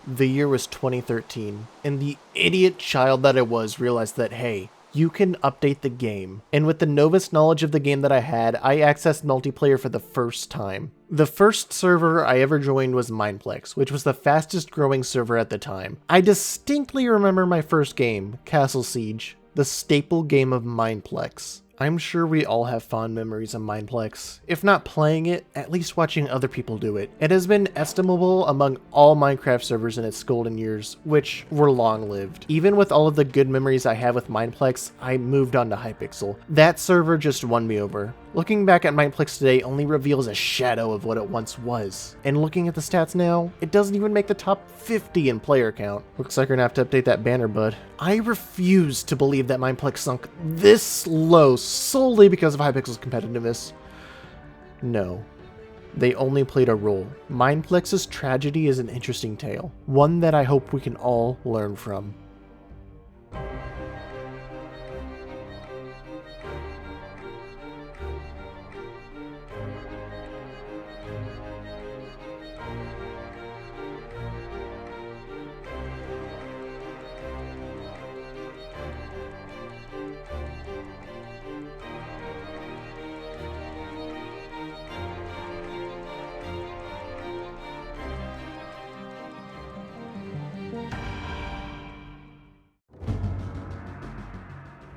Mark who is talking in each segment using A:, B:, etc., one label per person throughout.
A: The year was 2013, and the idiot child that I was realized that, hey, you can update the game. And with the novice knowledge of the game that I had, I accessed multiplayer for the first time. The first server I ever joined was Mineplex, which was the fastest growing server at the time. I distinctly remember my first game, Castle Siege, the staple game of Mineplex. I'm sure we all have fond memories of Mineplex. If not playing it, at least watching other people do it. It has been estimable among all Minecraft servers in its golden years, which were long-lived. Even with all of the good memories I have with Mineplex, I moved on to Hypixel. That server just won me over. Looking back at Mineplex today only reveals a shadow of what it once was. And looking at the stats now, it doesn't even make the top 50 in player count. Looks like we're gonna have to update that banner, bud. I refuse to believe that Mineplex sunk this low solely because of Hypixel's competitiveness. No. They only played a role. Mineplex's tragedy is an interesting tale, one that I hope we can all learn from.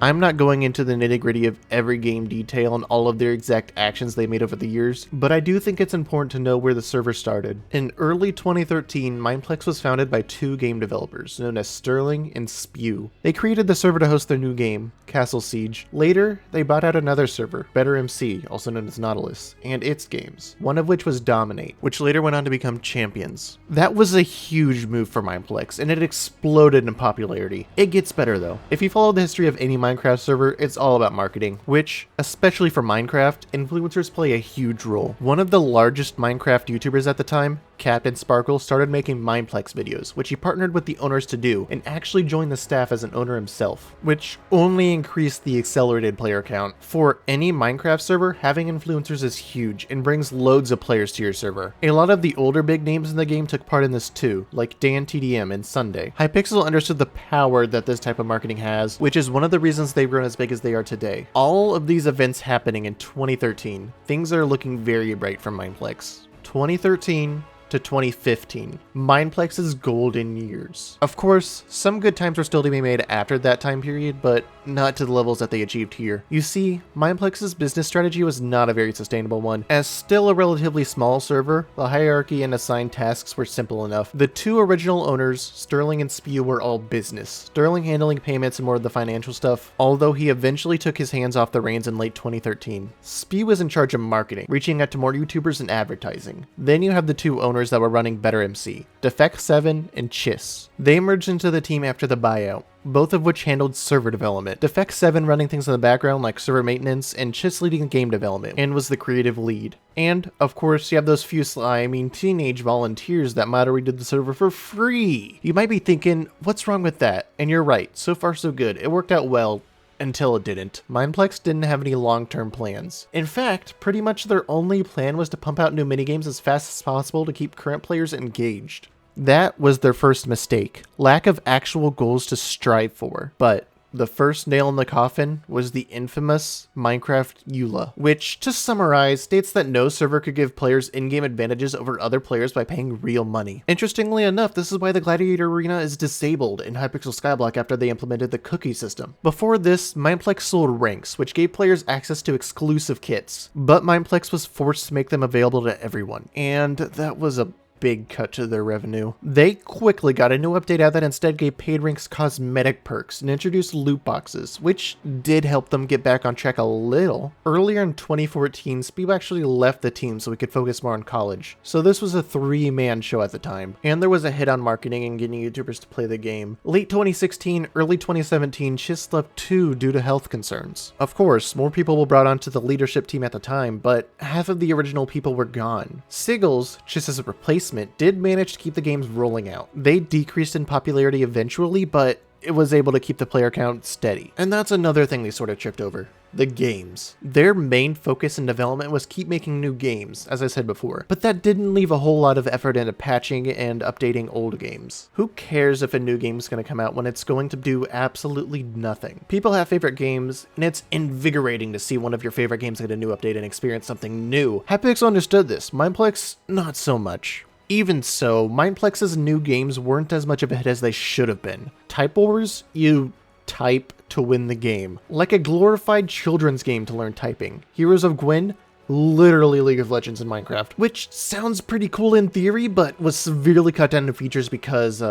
A: I'm not going into the nitty-gritty of every game detail and all of their exact actions they made over the years, but I do think it's important to know where the server started. In early 2013, Mineplex was founded by two game developers, known as Sterling and Spew. They created the server to host their new game, Castle Siege. Later, they bought out another server, Better MC, also known as Nautilus, and its games, one of which was Dominate, which later went on to become Champions. That was a huge move for Mineplex, and it exploded in popularity. It gets better though. If you follow the history of any Minecraft server, it's all about marketing, which, especially for Minecraft, influencers play a huge role. One of the largest Minecraft YouTubers at the time, Captain Sparkle, started making Mineplex videos, which he partnered with the owners to do, and actually joined the staff as an owner himself, which only increased the accelerated player count. For any Minecraft server, having influencers is huge and brings loads of players to your server. A lot of the older big names in the game took part in this too, like Dan TDM and Sunday. Hypixel understood the power that this type of marketing has, which is one of the reasons they've grown as big as they are today. All of these events happening in 2013, things are looking very bright for Mineplex. 2013 to 2015, Mineplex's golden years. Of course, some good times were still to be made after that time period, but not to the levels that they achieved here. You see, Mineplex's business strategy was not a very sustainable one. As still a relatively small server, the hierarchy and assigned tasks were simple enough. The two original owners, Sterling and Spew, were all business, Sterling handling payments and more of the financial stuff, although he eventually took his hands off the reins in late 2013. Spew was in charge of marketing, reaching out to more YouTubers and advertising. Then you have the two owners that were running Better MC, Defect7 and Chiss. They merged into the team after the buyout, both of which handled server development. Defect7 running things in the background like server maintenance, and Chiss leading game development, and was the creative lead. And, of course, you have those few teenage volunteers that moderated the server for free. You might be thinking, what's wrong with that? And you're right, so far so good. It worked out well. Until it didn't. Mineplex didn't have any long-term plans. In fact, pretty much their only plan was to pump out new minigames as fast as possible to keep current players engaged. That was their first mistake. Lack of actual goals to strive for. But the first nail in the coffin was the infamous Minecraft EULA, which, to summarize, states that no server could give players in-game advantages over other players by paying real money. Interestingly enough, this is why the Gladiator Arena is disabled in Hypixel Skyblock after they implemented the cookie system. Before this, Mineplex sold ranks, which gave players access to exclusive kits, but Mineplex was forced to make them available to everyone, and that was a big cut to their revenue. They quickly got a new update out that instead gave paid ranks cosmetic perks and introduced loot boxes, which did help them get back on track a little. Earlier in 2014, Spew actually left the team so he could focus more on college. So this was a three-man show at the time, and there was a hit on marketing and getting YouTubers to play the game. Late 2016, early 2017, Chiss left too due to health concerns. Of course, more people were brought onto the leadership team at the time, but half of the original people were gone. Siggles, Chiss's replacement, did manage to keep the games rolling out. They decreased in popularity eventually, but it was able to keep the player count steady. And that's another thing they sort of tripped over. The games. Their main focus in development was keep making new games, as I said before, but that didn't leave a whole lot of effort into patching and updating old games. Who cares if a new game is going to come out when it's going to do absolutely nothing? People have favorite games, and it's invigorating to see one of your favorite games get a new update and experience something new. Hypixel understood this, Mineplex not so much. Even so, Mineplex's new games weren't as much of a hit as they should have been. Type Wars? You type to win the game. Like a glorified children's game to learn typing. Heroes of Gwyn? Literally League of Legends in Minecraft. Which sounds pretty cool in theory, but was severely cut down in features because,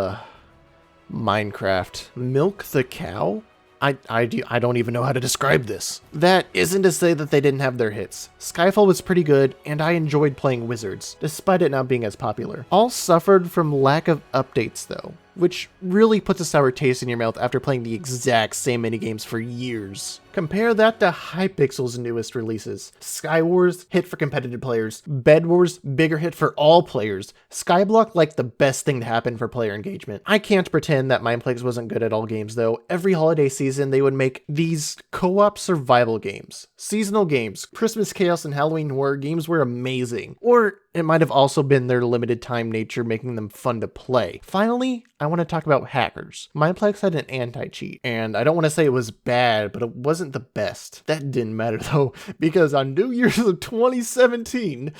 A: Minecraft. Milk the cow? I don't even know how to describe this. That isn't to say that they didn't have their hits. Skyfall was pretty good, and I enjoyed playing Wizards, despite it not being as popular. All suffered from lack of updates though, which really puts a sour taste in your mouth after playing the exact same minigames for years. Compare that to Hypixel's newest releases. Sky Wars, hit for competitive players. Bed Wars, bigger hit for all players. Skyblock, like the best thing to happen for player engagement. I can't pretend that Mineplex wasn't good at all games though. Every holiday season they would make these co-op survival games. Seasonal games, Christmas Chaos and Halloween Horror games were amazing. Or it might have also been their limited time nature making them fun to play. Finally, I want to talk about hackers. Mineplex had an anti-cheat, and I don't want to say it was bad, but it wasn't the best. That didn't matter though, because on New Year's of 2017,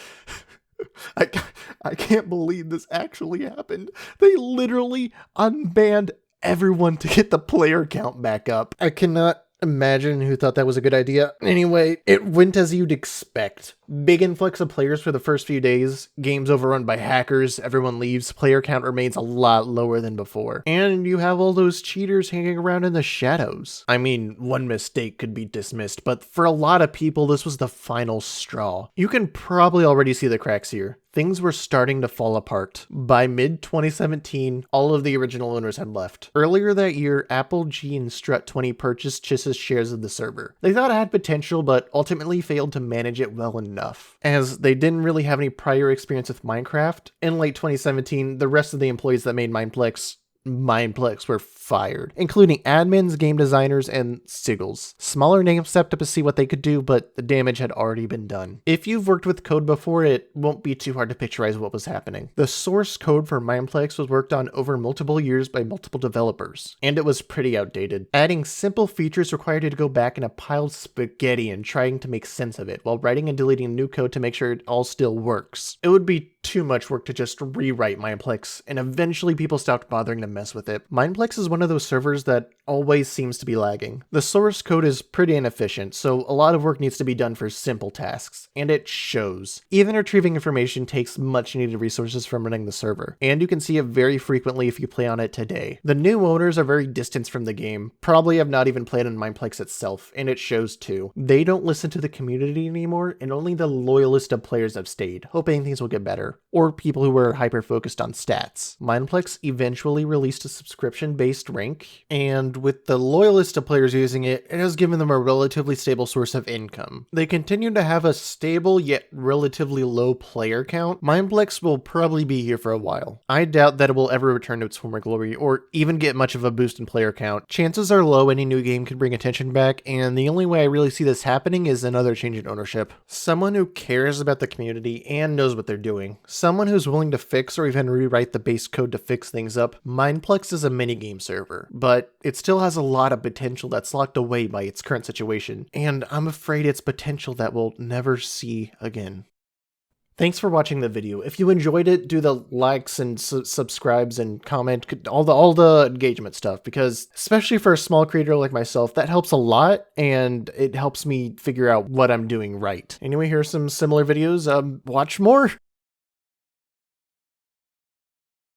A: I can't believe this actually happened. They literally unbanned everyone to get the player count back up. I cannot imagine who thought that was a good idea. Anyway, it went as you'd expect. Big influx of players for the first few days, games overrun by hackers, everyone leaves, player count remains a lot lower than before. And you have all those cheaters hanging around in the shadows. I mean, one mistake could be dismissed, but for a lot of people, this was the final straw. You can probably already see the cracks here. Things were starting to fall apart. By mid-2017, all of the original owners had left. Earlier that year, Apple G and Strut20 purchased Chiss's shares of the server. They thought it had potential, but ultimately failed to manage it well enough. As they didn't really have any prior experience with Minecraft, in late 2017, the rest of the employees that made Mineplex were fired, including admins, game designers, and sigils. Smaller names stepped up to see what they could do, but the damage had already been done. If you've worked with code before, it won't be too hard to picturize what was happening. The source code for Mineplex was worked on over multiple years by multiple developers, and it was pretty outdated. Adding simple features required you to go back in a pile of spaghetti and trying to make sense of it, while writing and deleting new code to make sure it all still works. It would be too much work to just rewrite Mineplex, and eventually people stopped bothering to mess with it. Mineplex is one of those servers that always seems to be lagging. The source code is pretty inefficient, so a lot of work needs to be done for simple tasks, and it shows. Even retrieving information takes much needed resources from running the server, and you can see it very frequently if you play on it today. The new owners are very distant from the game, probably have not even played on Mineplex itself, and it shows too. They don't listen to the community anymore, and only the loyalist of players have stayed, hoping things will get better, or people who were hyper-focused on stats. Mineplex eventually released a subscription-based rank, and with the loyalist of players using it, it has given them a relatively stable source of income. They continue to have a stable yet relatively low player count. Mineplex will probably be here for a while. I doubt that it will ever return to its former glory, or even get much of a boost in player count. Chances are low any new game could bring attention back, and the only way I really see this happening is another change in ownership. Someone who cares about the community and knows what they're doing. Someone who's willing to fix or even rewrite the base code to fix things up. Mineplex is a minigame server, but it still has a lot of potential that's locked away by its current situation, and I'm afraid it's potential that we'll never see again. Thanks for watching the video. If you enjoyed it, do the likes and subscribes and comment, all the engagement stuff, because especially for a small creator like myself, that helps a lot, and it helps me figure out what I'm doing right. Anyway, here's some similar videos. Watch more.